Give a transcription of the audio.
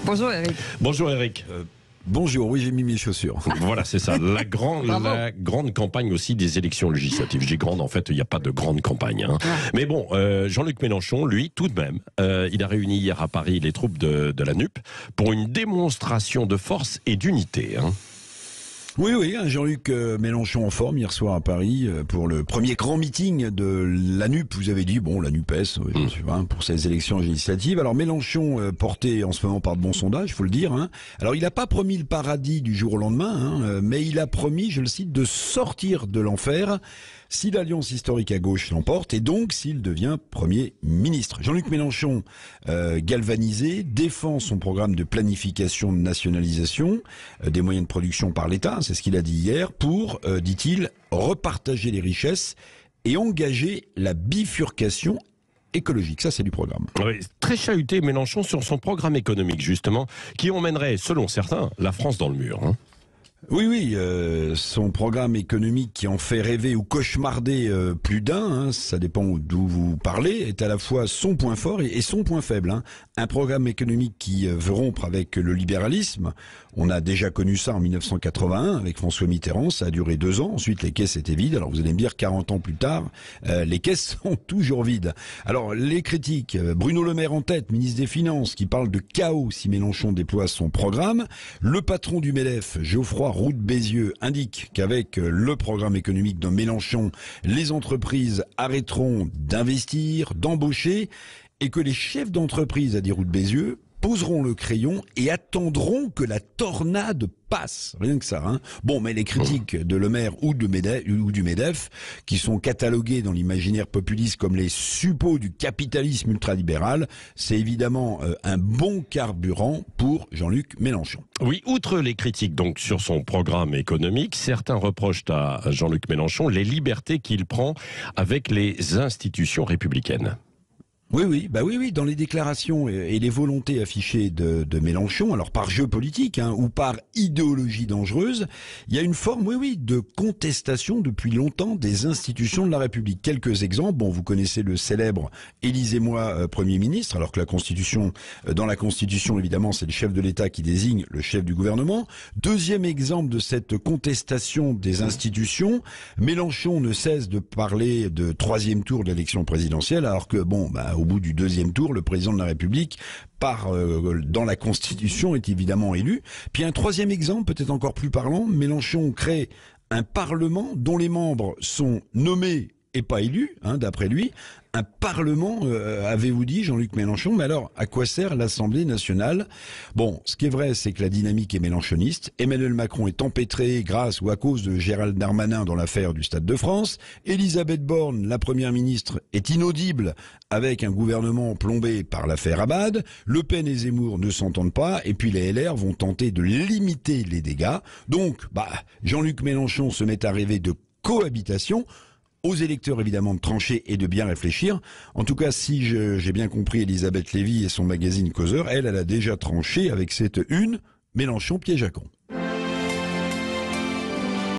Bonjour Eric. Bonjour Eric. Bonjour, oui j'ai mis mes chaussures. Voilà, c'est ça. La grande campagne aussi des élections législatives. Je dis grande, en fait, il n'y a pas de grande campagne. Hein. Mais bon, Jean-Luc Mélenchon, lui, tout de même, il a réuni hier à Paris les troupes de la NUP pour une démonstration de force et d'unité. Hein. Oui, Jean-Luc Mélenchon en forme hier soir à Paris pour le premier grand meeting de la NUP. Vous avez dit, bon, la NUPES, pour ces élections législatives. Alors Mélenchon, porté en ce moment par de bons sondages, il faut le dire. Hein. Alors il n'a pas promis le paradis du jour au lendemain, mais il a promis, je le cite, de sortir de l'enfer si l'alliance historique à gauche l'emporte et donc s'il devient Premier ministre. Jean-Luc Mélenchon, galvanisé, défend son programme de planification de nationalisation des moyens de production par l'État, c'est ce qu'il a dit hier, pour, dit-il, repartager les richesses et engager la bifurcation écologique. Ça, c'est du programme. Oui, très chahuté Mélenchon sur son programme économique, justement, qui emmènerait, selon certains, la France dans le mur. Hein. Oui, son programme économique qui en fait rêver ou cauchemarder plus d'un, ça dépend d'où vous parlez, est à la fois son point fort et son point faible. Hein. Un programme économique qui veut rompre avec le libéralisme. On a déjà connu ça en 1981 avec François Mitterrand, ça a duré 2 ans, ensuite les caisses étaient vides. Alors vous allez me dire, 40 ans plus tard, les caisses sont toujours vides. Alors les critiques, Bruno Le Maire en tête, ministre des Finances, qui parle de chaos si Mélenchon déploie son programme. Le patron du MEDEF, Geoffroy Roux de Bézieux, indique qu'avec le programme économique de Mélenchon, les entreprises arrêteront d'investir, d'embaucher, et que les chefs d'entreprise, a dit Roux de Bézieux, poseront le crayon et attendront que la tornade passe. Rien que ça. Hein. Bon, mais les critiques de Le Maire ou du MEDEF, qui sont catalogués dans l'imaginaire populiste comme les suppôts du capitalisme ultralibéral, c'est évidemment un bon carburant pour Jean-Luc Mélenchon. Oui, outre les critiques donc sur son programme économique, certains reprochent à Jean-Luc Mélenchon les libertés qu'il prend avec les institutions républicaines. Oui, dans les déclarations et les volontés affichées de Mélenchon, alors par jeu politique ou par idéologie dangereuse, il y a une forme, de contestation depuis longtemps des institutions de la République. Quelques exemples, bon, vous connaissez le célèbre Élisez-moi Premier ministre, alors que dans la Constitution, évidemment, c'est le chef de l'État qui désigne le chef du gouvernement. Deuxième exemple de cette contestation des institutions, Mélenchon ne cesse de parler de 3e tour de l'élection présidentielle, alors que, au bout du 2e tour, le président de la République, dans la Constitution, est évidemment élu. Puis un 3e exemple, peut-être encore plus parlant, Mélenchon crée un Parlement dont les membres sont nommés et pas élus, d'après lui. Un Parlement, avez-vous dit, Jean-Luc Mélenchon, mais alors, à quoi sert l'Assemblée nationale? Bon, ce qui est vrai, c'est que la dynamique est mélenchoniste. Emmanuel Macron est empêtré grâce ou à cause de Gérald Darmanin dans l'affaire du Stade de France. Elisabeth Borne, la première ministre, est inaudible avec un gouvernement plombé par l'affaire Abad. Le Pen et Zemmour ne s'entendent pas, et puis les LR vont tenter de limiter les dégâts. Donc, Jean-Luc Mélenchon se met à rêver de cohabitation. Aux électeurs, évidemment, de trancher et de bien réfléchir. En tout cas, si j'ai bien compris Elisabeth Lévy et son magazine Causeur, elle a déjà tranché avec cette une, Mélenchon piège à con.